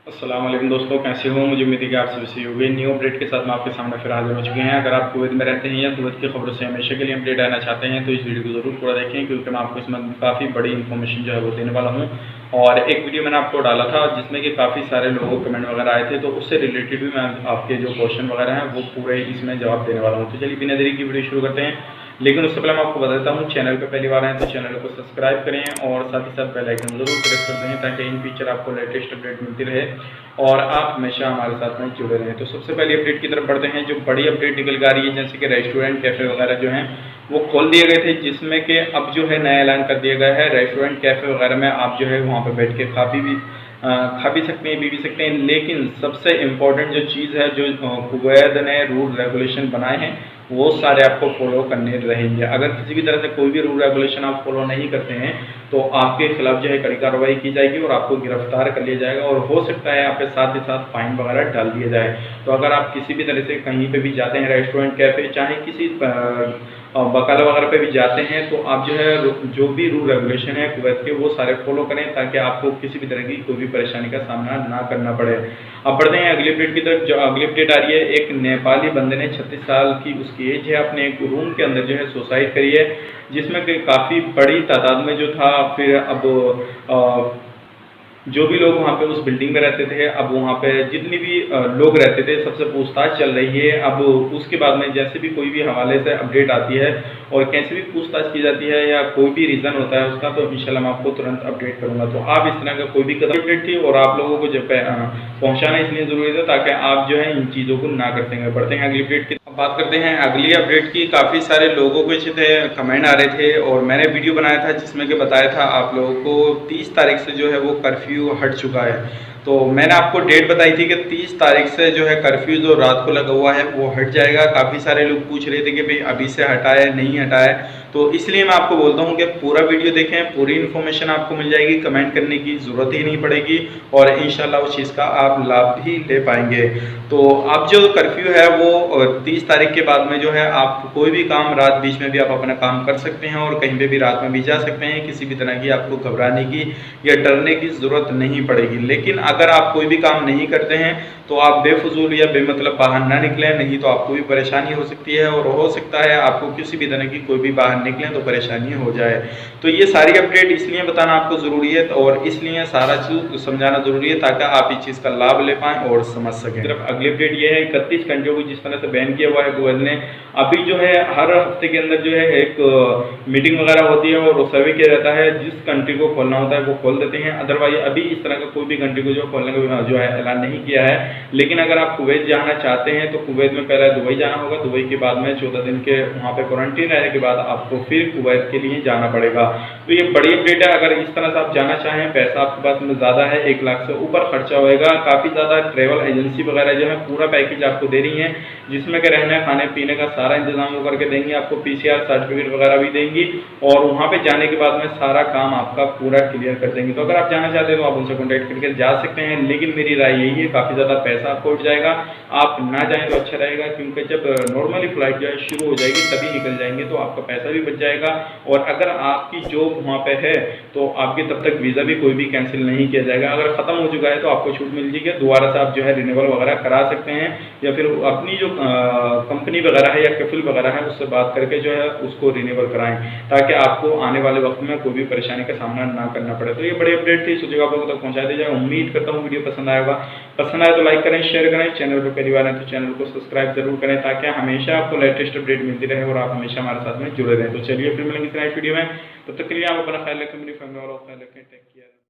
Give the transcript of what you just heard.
अस्सलाम वालेकुम दोस्तों, कैसे हो? मुझे उम्मीद है कि आप सभी सही होंगे। न्यू अपडेट के साथ मैं आपके सामने फिर हाजिर हो चुके हैं। अगर आप कुवैत में रहते हैं या कुवैत की खबरों से हमेशा के लिए अपडेट आना चाहते हैं तो इस वीडियो को ज़रूर पूरा देखें, क्योंकि मैं आपको इसमें काफ़ी बड़ी इन्फॉर्मेशन जो है वो देने वाला हूँ। और एक वीडियो मैंने आपको डाला था जिसमें कि काफ़ी सारे लोगों को कमेंट वगैरह आए थे, तो उससे रिलेटेड भी मैं आपके जो क्वेश्चन वगैरह हैं वो पूरे इसमें जवाब देने वाला हूँ। तो चलिए बिना देरी की वीडियो शुरू करते हैं। लेकिन उससे पहले मैं आपको बता देता हूँ, चैनल पर पहली बार आए तो चैनल को सब्सक्राइब करें और साथ ही साथ बेल आइकन जरूर प्रेस कर दें, ताकि इन फ्यूचर आपको लेटेस्ट अपडेट मिलती रहे और आप हमेशा हमारे साथ में जुड़े रहें। तो सबसे पहले अपडेट की तरफ बढ़ते हैं। जो बड़ी अपडेट निकल के आ रही है, जैसे कि रेस्टोरेंट कैफ़े वगैरह जो हैं वो खोल दिए गए थे, जिसमें कि अब जो है नया ऐलान कर दिया गया है। रेस्टोरेंट कैफ़े वगैरह में आप जो है वहाँ पर बैठ के खा भी सकते हैं, पी भी सकते हैं। लेकिन सबसे इम्पोर्टेंट जो चीज़ है, जो कुवैत ने रूल रेगुलेशन बनाए हैं वो सारे आपको फॉलो करने रहेंगे। अगर किसी भी तरह से कोई भी रूल रेगुलेशन आप फॉलो नहीं करते हैं तो आपके खिलाफ जो है कड़ी कार्रवाई की जाएगी और आपको गिरफ्तार कर लिया जाएगा, और हो सकता है आपके साथ ही साथ फाइन वगैरह डाल दिया जाए। तो अगर आप किसी भी तरह से कहीं पे भी जाते हैं, रेस्टोरेंट कैफ़े चाहे किसी बकाला वगैरह पे भी जाते हैं, तो आप जो है जो भी रूल रेगुलेशन है कुवैत के वो सारे फॉलो करें, ताकि आपको किसी भी तरह की कोई भी परेशानी का सामना ना करना पड़े। अब बढ़ते हैं अगली अपडेट की तरफ। जो अगली अपडेट आ रही है, एक नेपाली बंदे ने 36 साल की उसकी एज है, अपने एक रूम के अंदर जो है सुसाइड करी है, जिसमें कि काफ़ी बड़ी तादाद में जो था। फिर अब जो भी लोग वहाँ पे उस बिल्डिंग में रहते थे, अब वहाँ पे जितनी भी लोग रहते थे सबसे पूछताछ चल रही है। अब उसके बाद में जैसे भी कोई भी हवाले से अपडेट आती है और कैसे भी पूछताछ की जाती है या कोई भी रीज़न होता है उसका, तो इंशाल्लाह मैं आपको तुरंत अपडेट करूँगा। तो आप इस तरह का कोई भी कदम अपडेट थी और आप लोगों को जब पहुँचाना इसलिए ज़रूरी था ताकि आप जो है इन चीज़ों को ना कर सकें। बढ़ते हैं अगली अपडेट की। अब बात करते हैं अगली अपडेट की। काफ़ी सारे लोगों को इसी कमेंट आ रहे थे और मैंने वीडियो बनाया था जिसमें कि बताया था आप लोगों को 30 तारीख से जो है वो कर्फ्यू हट चुका है। तो मैंने आपको डेट बताई थी कि 30 तारीख से जो है कर्फ्यू जो रात को लगा हुआ है वो हट जाएगा। काफ़ी सारे लोग पूछ रहे थे कि भाई अभी से हटा है नहीं हटा है, तो इसलिए मैं आपको बोलता हूँ कि पूरा वीडियो देखें, पूरी इन्फॉर्मेशन आपको मिल जाएगी, कमेंट करने की ज़रूरत ही नहीं पड़ेगी और इंशाल्लाह उस चीज़ का आप लाभ भी ले पाएंगे। तो अब जो कर्फ्यू है वो 30 तारीख के बाद में जो है आप कोई भी काम रात बीच में भी आप अपना काम कर सकते हैं और कहीं पे भी रात में भी जा सकते हैं। किसी भी तरह की आपको घबराने की या डरने की ज़रूरत नहीं पड़ेगी। लेकिन अगर आप कोई भी काम नहीं करते हैं तो आप बेफजूल या बेमतलब बाहर ना निकलें, नहीं तो आपको भी परेशानी हो सकती है और हो सकता है आपको किसी भी तरह की कोई भी बाहर निकलें तो परेशानी हो जाए। तो ये सारी अपडेट इसलिए बताना आपको ज़रूरी है और इसलिए सारा चीज़ समझाना ज़रूरी है ताकि आप इस चीज़ का लाभ ले पाएँ और समझ सकें। सिर्फ अगली अपडेट ये है, 31 कंट्रियों को जिस तरह से बैन किया हुआ है कुवैत ने। अभी जो है हर हफ्ते के अंदर जो है एक मीटिंग वगैरह होती है और सर्वे किया जाता है। जिस कंट्री को खोलना होता है वो खोल देते हैं, अदरवाइज अभी इस तरह का कोई भी कंट्री को जो खोलने का जो है ऐलान नहीं किया है। लेकिन अगर आप कुवैत जाना चाहते हैं तो कुवैत में पहले दुबई जाना होगा, दुबई के बाद में 14 दिन के वहाँ पे क्वारंटीन रहने के बाद आपको फिर कुवैत के लिए जाना पड़ेगा। तो ये बड़ी अपडेट है। अगर इस तरह से आप जाना चाहें, पैसा आपके पास में ज़्यादा है, 1 लाख से ऊपर खर्चा होएगा। काफ़ी ज़्यादा ट्रैवल एजेंसी वगैरह जो है पूरा पैकेज आपको दे रही हैं, जिसमें कि रहने खाने पीने का सारा इंतजाम वो करके देंगी, आपको PCR सर्टिफिकेट वगैरह भी देंगी और वहाँ पे जाने के बाद में सारा काम आपका पूरा क्लियर कर देंगे। तो अगर आप जाना चाहते हैं तो आप उनसे कॉन्टैक्ट करके जा सकते हैं। लेकिन मेरी राय यही है, काफ़ी ज़्यादा पैसा आपको उठ जाएगा, आप ना जाएँ तो अच्छा रहेगा, क्योंकि जब नॉर्मली फ़्लाइट जो है शुरू हो जाएगी तभी निकल जाएंगे तो आपका पैसा भी बच जाएगा। और अगर आपकी जॉब वहाँ पे है तो आपकी तब तक वीज़ा भी कोई भी कैंसिल नहीं किया जाएगा। अगर ख़त्म हो चुका है तो आपको छूट मिल जाएगी, दोबारा से आप जो है रिन्यूअल वगैरह करा सकते हैं या फिर अपनी जो कंपनी वगैरह है या कफिल वगैरह है उससे बात करके जो है उसको रिन्यूअल कराएं, ताकि आपको आने वाले वक्त में कोई भी परेशानी का सामना ना करना पड़े। तो ये बड़ी अपडेट थी, सोचिएगा आप लोगों तक पहुँचा दी जाए। उम्मीद करता हूँ वीडियो पसंद आएगा। पसंद आए तो लाइक करें, शेयर करें, चैनल पर पहली बार है तो चैनल को सब्सक्राइब जरूर करें, ताकि हमेशा आपको लेटेस्ट अपडेट मिलती रहे और आप हमेशा हमारे साथ में जुड़े रहें। तो चलिए फिर मिलेंगे नेक्स्ट वीडियो में, तब तक के लिए आप अपना ख्याल रखें, मेरी फैमिली वालों का ख्याल रखें। Take care.